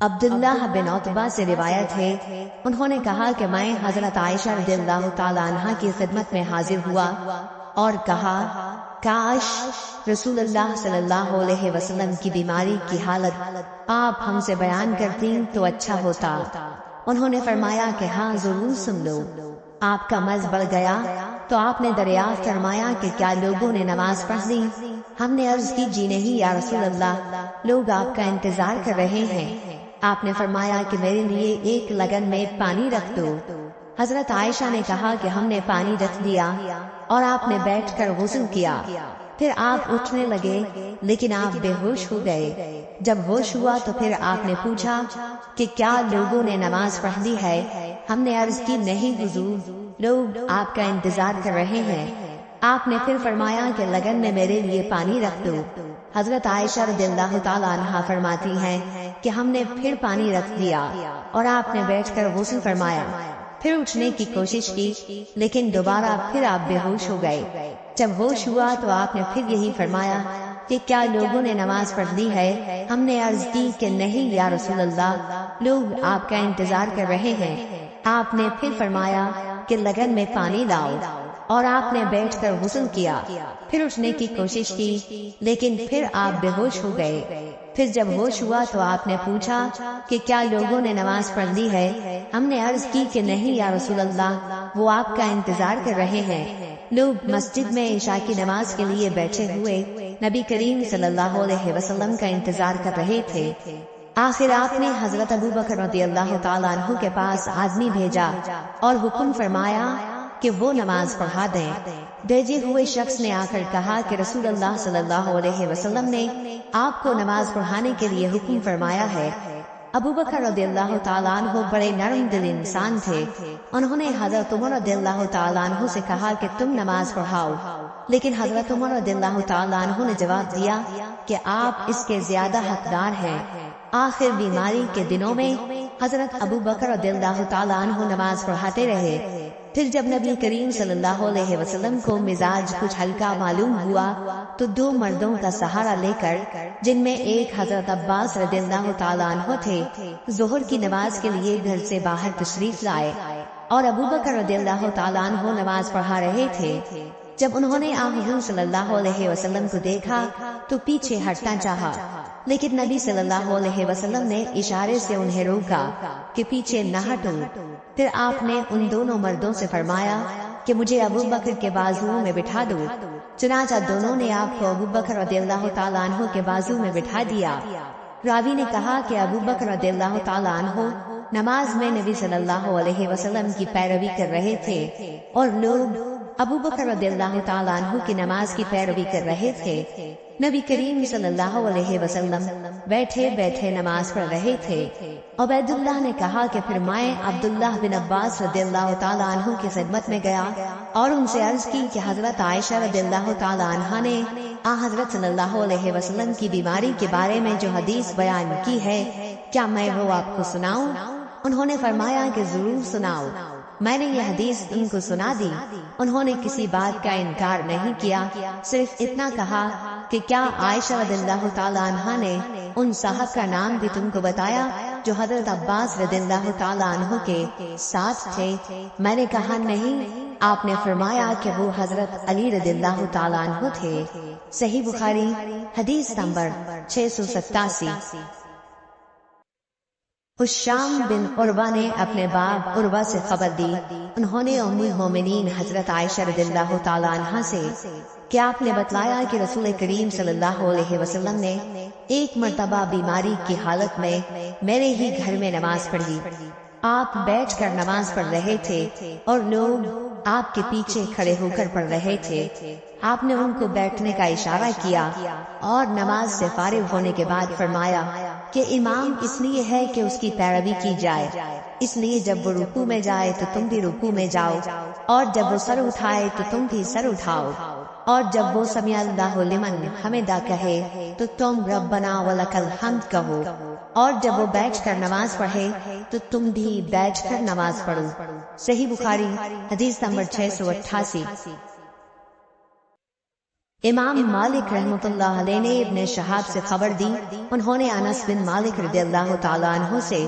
अब्दुल्लाह बिन Utba से रिवायत है, उन्होंने कहा कि मैं हजरत आयशा रज़ियल्लाहु ताला अन्हा की खिदमत में हाजिर हुआ और कहा, काश रसूलुल्लाह सल्लल्लाहु अलैहि वसल्लम की बीमारी की हालत आप हमसे बयान करती तो अच्छा होता। उन्होंने फरमाया कि हाँ जरूर सुन लो। आपका मर्ज बढ़ गया तो आपने दरियाफ्त फरमाया कि क्या लोगों ने नमाज पढ़ ली? हमने अर्ज की जी नहीं या रसूल अल्लाह, लोग आपका इंतजार कर रहे हैं। आपने फरमाया कि मेरे लिए एक लगन में पानी रख दो। हजरत आयशा ने कहा कि हमने पानी रख दिया और आपने बैठकर गुस्ल किया। फिर आप उठने लगे लेकिन आप बेहोश हो गए। जब होश हुआ तो फिर आपने पूछा कि क्या लोगों ने नमाज पढ़ ली है? हमने अर्ज की नहीं हुजूर, लोग आपका इंतजार कर रहे हैं। आपने फिर फरमाया कि लगन में मेरे लिए पानी रख दो। हजरत आयशा रज़ियल्लाहु ताला अन्हा फरमाती हैं कि हमने फिर पानी रख दिया और आपने बैठकर गुस्ल फरमाया। फिर उठने की कोशिश की लेकिन दोबारा फिर आप बेहोश हो गए। जब होश हुआ तो आपने फिर यही फरमाया कि क्या लोगों ने नमाज पढ़ ली है? हमने अर्ज की कि नहीं या रसूल अल्लाह, लोग आपका इंतजार कर रहे हैं। आपने फिर फरमाया कि लगन में पानी लाओ और आपने बैठकर गुस्ल किया। फिर उठने की कोशिश की लेकिन फिर आप बेहोश हो गए। फिर जब होश हुआ तो आपने पूछा कि क्या लोगों ने नमाज पढ़ ली है? हमने अर्ज की कि नहीं या रसूल अल्लाह, वो आपका इंतजार कर रहे हैं। लोग मस्जिद में इशा की नमाज के लिए बैठे हुए नबी करीम सल्लल्लाहु अलैहि वसल्लम का इंतजार कर रहे थे। आखिर आपने हजरत अबू बकर रज़ियल्लाहु ताला अन्हु के पास आदमी भेजा और हुक्म फरमाया कि वो नमाज पढ़ा दें। भेजे हुए शख्स ने आकर कहा कि रसूलुल्लाह सल्लल्लाहु अलैहि वसल्लम ने आपको नमाज पढ़ाने के लिए हुक्म फरमाया है। अबू बकर रज़ियल्लाहु ताला अन्हु बड़े नरम दिल इंसान थे। उन्होंने हजरत उमर रज़ियल्लाहु ताला अन्हु से कहा कि तुम नमाज पढ़ाओ, लेकिन हजरत उमर रज़ियल्लाहु ताला अन्हु ने जवाब दिया कि आप इसके ज्यादा हकदार हैं। आखिर बीमारी के दिनों में हजरत अबू बकर रज़ियल्लाहु ताला अन्हु नमाज पढ़ाते रहे। फिर जब नबी करीम सल्लल्लाहु अलैहि वसल्लम को मिजाज कुछ हल्का मालूम हुआ तो दो मर्दों का सहारा लेकर, जिनमें एक हजरत अब्बास रज़ियल्लाहु ताला अन्हु थे, जोहर की नमाज के लिए घर से बाहर तशरीफ लाए और अबू बकर रज़ियल्लाहु ताला अन्हु नमाज पढ़ा रहे थे। जब उन्होंने हुज़ूर सल्लल्लाहु अलैहि वसल्लम को देखा तो पीछे हटना चाहा, लेकिन नबी सल्लल्लाहु अलैहि वसल्लम ने इशारे से उन्हें रोका कि पीछे न हटो। फिर आपने उन दोनों मर्दों से फरमाया कि मुझे अबू बकर के बाजुओं में बिठा दो। चुनांचा दोनों ने आपको अबू बकर रज़ियल्लाहु ताला अन्हु के बाजू में बिठा दिया। रावी ने कहा कि अबू बकर रज़ियल्लाहु ताला अन्हु नमाज में नबी सल्लल्लाहु अलैहि वसल्लम की पैरवी कर रहे थे और लोग अबू बकर रज़ियल्लाहु ताला अन्हु की नमाज की पैरवी कर रहे थे। नबी करीम सल्लल्लाहु अलैहि वसल्लम बैठे बैठे नमाज पढ़ रहे थे। उबैदुल्लाह ने कहा कि फिर मैं अब्दुल्लाह बिन अब्बास रज़ियल्लाहु ताला अन्हु की खिदमत में गया और उनसे अर्ज की कि हजरत आयशा रज़ियल्लाहु ताला अन्हा ने हजरत सल्लल्लाहु अलैहि वसल्लम की बीमारी के बारे में जो हदीस बयान की है, क्या मैं वो आपको सुनाऊं? उन्होंने फरमाया कि जरूर सुनाओ। मैंने यह हदीस उनको सुना दी। उन्होंने किसी बात का इनकार नहीं किया, सिर्फ इतना कहा कि क्या आयशा रज़ियल्लाहु ताला अन्हा ने उन साहब का नाम भी तुमको बताया जो हजरत अब्बास रज़ियल्लाहु ताला अन्हु के साथ थे? मैंने कहा नहीं। आपने फरमाया कि वो हजरत अली रज़ियल्लाहु ताला अन्हु थे। सही बुखारी हदीस नंबर 687। हुशाम बिन उर्वा ने अपने बाप उर्वा से खबर दी। उन्होंने उम्मुल मोमिनीन हजरत आयशा रज़ियल्लाहु ताला अन्हा से क्या आपने बतलाया कि रसूल करीम सल्लल्लाहु अलैहि वसल्लम ने एक मर्तबा बीमारी की हालत में मेरे ही घर में नमाज पढ़ी। आप बैठकर नमाज पढ़ रहे थे और लोग आपके पीछे खड़े होकर पढ़ रहे थे। आपने उनको बैठने का इशारा किया और नमाज से फारिग होने के बाद फरमाया कि इमाम इसलिए है कि उसकी पैरवी की जाए, इसलिए जब वो रुकू में जाए तो तुम भी रुकू में जाओ और जब वो सर उठाए तो तुम भी सर उठाओ और जब वो समी अल्लाहु लिमन हमिदा कहे तो तुम रब्बना वलकल हम्द कहो और जब वो बैठकर नमाज पढ़े तो तुम भी बैठकर नमाज पढ़ो। सही बुखारी हदीस नंबर 688। इमाम मालिक रहमतुल्लाह अलैह ने इब्ने शहाब से खबर दी, उन्होंने अनस बिन मालिक रदियल्लाहु ताला अन्हु से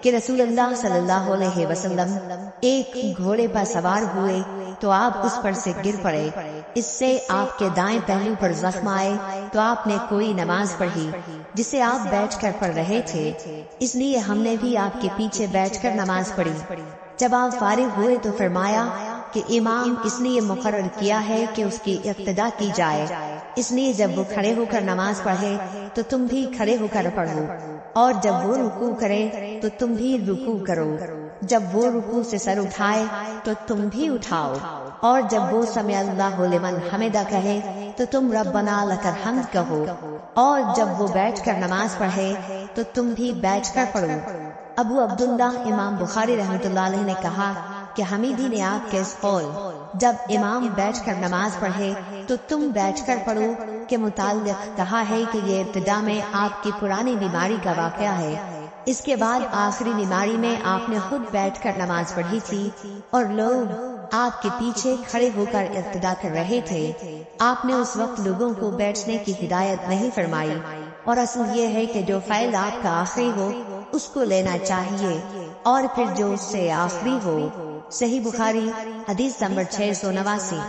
कि रसूलुल्लाह सल्लल्लाहु अलैहि वसल्लम एक घोड़े पर सवार हुए तो आप उस पर से गिर पड़े, इससे आपके दाएं पहलू पर जख्म आए, तो आपने कोई नमाज पढ़ी जिसे आप बैठकर पढ़ रहे थे, इसलिए हमने भी आपके पीछे बैठकर नमाज पढ़ी। जब आप फारिग हुए तो फरमाया कि इमाम इसलिए मुकर्रर किया है कि उसकी इक्तिदा की जाए, इसलिए जब वो खड़े होकर नमाज पढ़े तो तुम भी खड़े होकर पढ़ो, और जब वो रुकू करे तो तुम भी रुकू करो, जब वो रुकू से सर उठाए तो तुम भी उठाओ, और जब वो समी अल्लाहु लिमन हमिदा कहे तो तुम रब्बना लकल हम्द कहो, और जब वो बैठकर नमाज पढ़े तो तुम भी बैठकर पढ़ो। अबू अब्दुल्ला इमाम बुखारी रहमतुल्लाह अलैह ने कहा कि हमीदी ने आपके इस कौल जब इमाम बैठकर नमाज पढ़े तो तुम बैठकर पढ़ो के मुताल्लिक कहा है कि ये इब्तिदा में आपकी पुरानी बीमारी का वाक़या है। इसके बाद आखिरी बीमारी में आपने खुद बैठकर नमाज पढ़ी थी और लोग आपके पीछे खड़े होकर इब्तिदा कर रहे थे। आपने उस वक्त लोगों को बैठने की हिदायत नहीं फरमाई, और असल ये है कि जो फ़ैल आपका आखिरी हो उसको लेना चाहिए और फिर जो उससे आखिरी हो। सही बुखारी हदीस नंबर 689।